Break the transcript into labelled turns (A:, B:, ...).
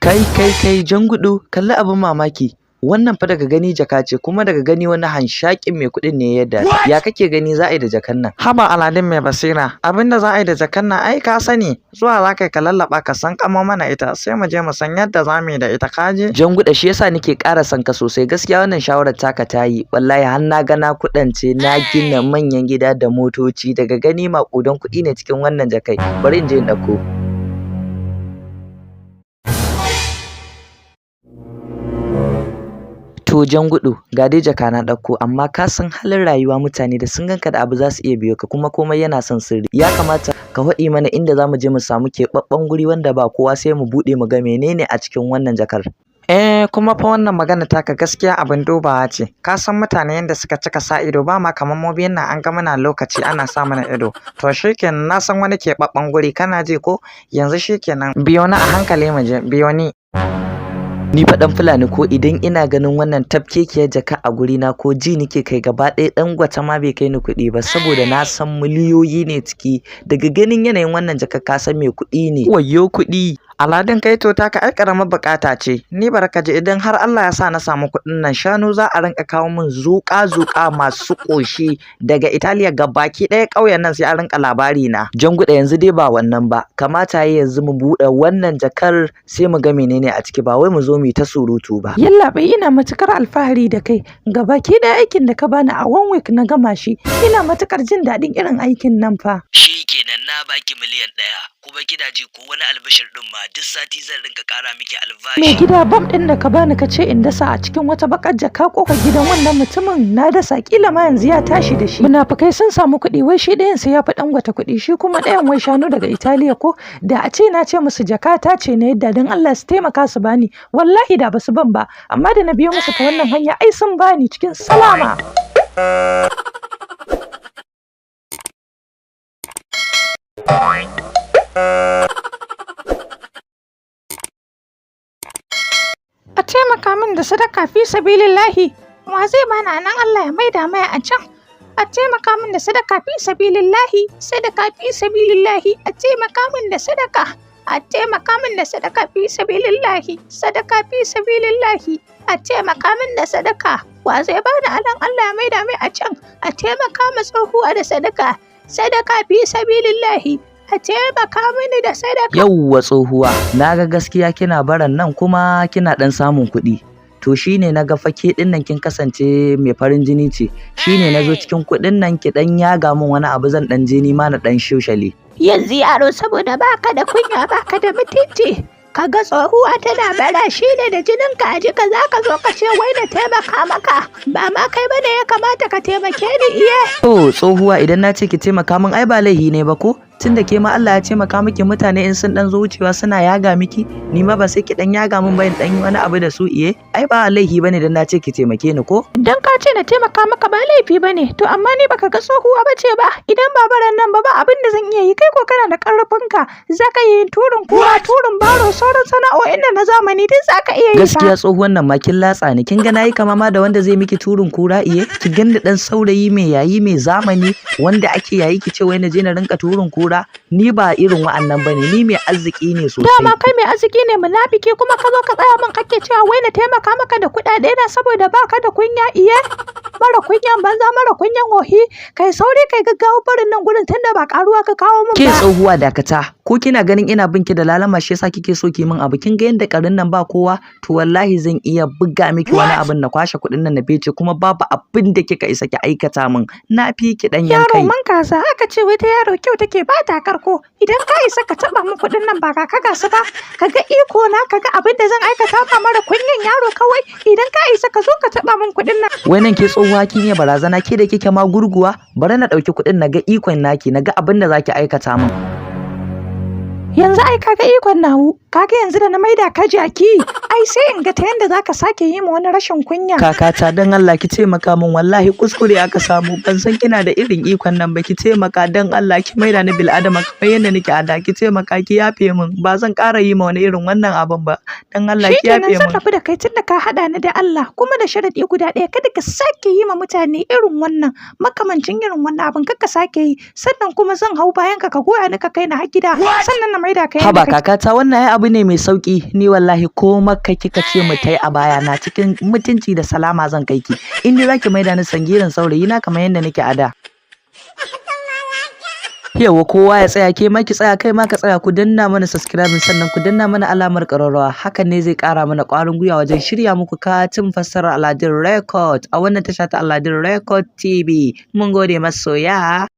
A: Kai Jangudu, kalli abin mamaki. Wannan fa daga gani jaka ce, kuma daga gani wani hanshakin mai kuɗin ne yadda. Ya kake gani za a yi da jakan nan?
B: Haba Aladin mai basira, abinda za a yi da jakan nan ai ka sani, zuwa za ka lallaba ka san kamo mana ita, sai mu je mu san yadda za mu yi da ita kaji.
A: Janguda, shi yasa nake ƙara son ka sosai, gaskiya wannan shawarar taka ta yi, wallahi har na ga na kuɗance na gina manyan gida da motoci, daga gani maƙudan kuɗi ne cikin wannan jakai, bari in je in ɗauko. To Jangudu, ga dai jaka na ɗauko, amma ka san halin rayuwa mutane da sun ganka da abu za su iya biyo ka, kuma komai yana son sirri. Ya kamata ka faɗi mana inda za mu je mu samu keɓaɓɓen guri wanda ba kowa, sai mu buɗe mu ga menene a cikin wannan jakar.
B: Kuma fa wannan magana taka gaskiya abin dubawa ce. Ka san mutane yadda suka cika sa ido, ba ma kamar mu biyan nan an ga mana lokaci ana sa mana ido. To shikenan, na san wani keɓaɓɓen guri, kana ji ko? Yanzu shikenan, biyo ni a hankali mu je, biyo ni.
A: Ni fa ɗan Fulani ko idan ina ganin wannan tafkekiyar jaka a gurina ko ji nake kai gaba ɗaya ɗan gwata ma bai kai ni kuɗi ba, saboda na san miliyoyi ne ciki. Daga ganin yanayin wannan jaka ka san mai kuɗi ne. Wayyo kuɗi!
B: Aladin kai to taka ai karamar bukata ce. Ni baraka ji idan har Allah ya sa na samu kuɗin nan, shanu za a rinka kawo min zuƙa masu ƙoshi daga Italiya, gabaki ɗaya ƙauyen nan sai a rinka labari na.
A: Janguda, yanzu dai ba wannan ba, kamata yayi yanzu mu buɗe wannan jakar sai mu ga menene a ciki, ba wai mu zo mu yi ta surutu ba.
C: Yallaɓai, ina matukar alfahari da kai, gabaki ɗaya aikin da ka bani a 1 week na gama shi, ina matukar jin daɗin irin aikin nan fa.
A: Shikenan, na baki miliyan 1, kuma gidaje ko wani albashir ɗin ma duk sati zan rinka ƙara miki albashi.
C: Mai gida, bam ɗin da ka bani ka ce in dasa a cikin wata bakar jaka kofar gidan wannan mutumin, na dasa, kila ma yanzu ya tashi da shi. Munafukai sun samu kuɗi, wai shi ɗayan sai ya fi Dangote kuɗi, shi kuma ɗayan wai shanu daga Italiya ko? Da a ce na ce musu jaka ta ce na yadda, don Allah su taimaka su bani, wallahi da basu ban ba, amma da na biyo musu ta wannan hanya ai sun bani cikin salama. A taimaka min da sadaka fi sabilillahi, wa zai bani nan Allah ya maida mai a can. A taimaka min da sadaka fi sabilillahi, sadaka fi sabilillahi, a taimaka min da sadaka. A taimaka min da sadaka fi sabilillahi, sadaka fi sabilillahi, a taimaka min da sadaka. Wa zai bani nan Allah ya maida mai a can. A taimaka ma tsohuwa da sadaka, sadaka fi sabilillahi. A taimaka mini da sadaka.
A: Yawwa tsohuwa, na ga gaskiya kina baran nan kuma kina ɗan samun kuɗi. To shine na ga fake ɗin nan kin kasance mai farin jini ce. Shine na zo cikin kuɗin nan ki ɗan yaga min wani abu, zan ɗan je ni ma na ɗan shoshale.
C: Yanzu yaro, saboda baka da kunya baka da mutunci, kaga tsohuwa tana bara, shi ne da jinin ka a jika za ka zo ka ce wai na taimaka maka, ba ma kai bane ya kamata ka taimake ni iye.
A: Oh tsohuwa, idan na ce ki taimaka min ai ba laihi ne ba ko? Tunda ke ma Allah ya taimaka miki, mutane in sun dan zo wucewa suna yaga miki, ni ma ba sai ki dan yaga min ba in dan yi wani abu da su iye. Ai ba laifi bane dan na ce ki taimake ni ko?
C: Dan ka ce na taimaka maka ba laifi bane, to amma ni baka ga tsohuwa bace ba, idan babaran nan ba abin da zan iya yi, kai ko kana da karfin ka zaka yi turin kura, turin baro, sauran sana'o'in nan na zamani duk zaka iya yi.
A: Gaskiya tsohuwan nan ma kin latsa ni, kin ga nayi kama ma da wanda zai miki turin kura iye? Ki ganda dan saurayi mai yayi mai zamani wanda ake yayi ki ce wai na je na rinka turin kura? Ni ba irin wa'annan bane, ni mai arziki ne sosai.
C: Dama kai mai arziki ne munafiki, kuma ka zo ka tsaya min kake cewa wai na taimaka maka da kuɗaɗe na saboda baka da kunya iye. Mara kunyan banza, mara kunyan wohi, kai sauri kai gaggawa barin nan gurin tunda ba karuwa ka kawo min ba.
A: Ke tsohuwa dakata, ko kina ganin ina binki da lalama shi yasa kike so ki min abu? Kin ga yanda karin nan ba kowa, to wallahi zan iya buga miki wani abin na kwashe kuɗin nan na bece, kuma babu abin da kika isa ki aikata min. Na fi ki dan yankai.
C: Yaro man kaza, aka ce wai ta yaro kyau take ba ta karko. Idan ka isa ka taba min kuɗin nan ba ka gasu ba, kaga iko na, kaga abin da zan aikata ma mara kunyan yaro kawai. Idan ka isa ka zo ka taba min kuɗin nan.
A: Wai nan ke tsohuwa kin yi barazana, ke da kike ma gurguwa, bari na ɗauki kuɗin na ga ikon naki, na ga abin da zaki aikata min.
C: Yanzu ai kaga ikon nawu, kaga yanzu da na maida ka jaki, ai sai in ga ta yanda zaka sake yi ma wani rashin kunya.
A: Kakata dan Allah ki taimaka min wallahi kuskure aka samu ban san kina da irin ikon nan ba ki taimaka dan Allah ki maida ni bil'adama kamar yadda nake a da ki taimaka ki yafe min ba zan ƙara yi ma wani irin wannan abin ba dan Allah ki yafe min.
C: Shikenan zan tafi da kai tunda ka haɗa ni da Allah kuma da sharadi guda ɗaya kada ka sake yi ma mutane irin wannan makamancin irin wannan abin kar ka sake yi sannan kuma zan hau bayan ka goya ni ka kai na har gida sannan na maida ka
A: Haba kakata wannan ai abu ne mai sauki ni wallahi ko makka kika ce mu tai a baya na cikin mutunci da salama zan kai ki in dai zaki maida ni sangirin saurayi na kamar yadda nake a da. Yawa kowa ya tsaya ke ma ki tsaya kai ma ka tsaya ku danna mana subscribe sannan ku danna mana alamar ƙararrawa hakan ne zai ƙara mana ƙwarin gwiwa wajen shirya muku katin fassarar Aladin Record a wannan tasha ta Aladin Record TV mun gode masoya.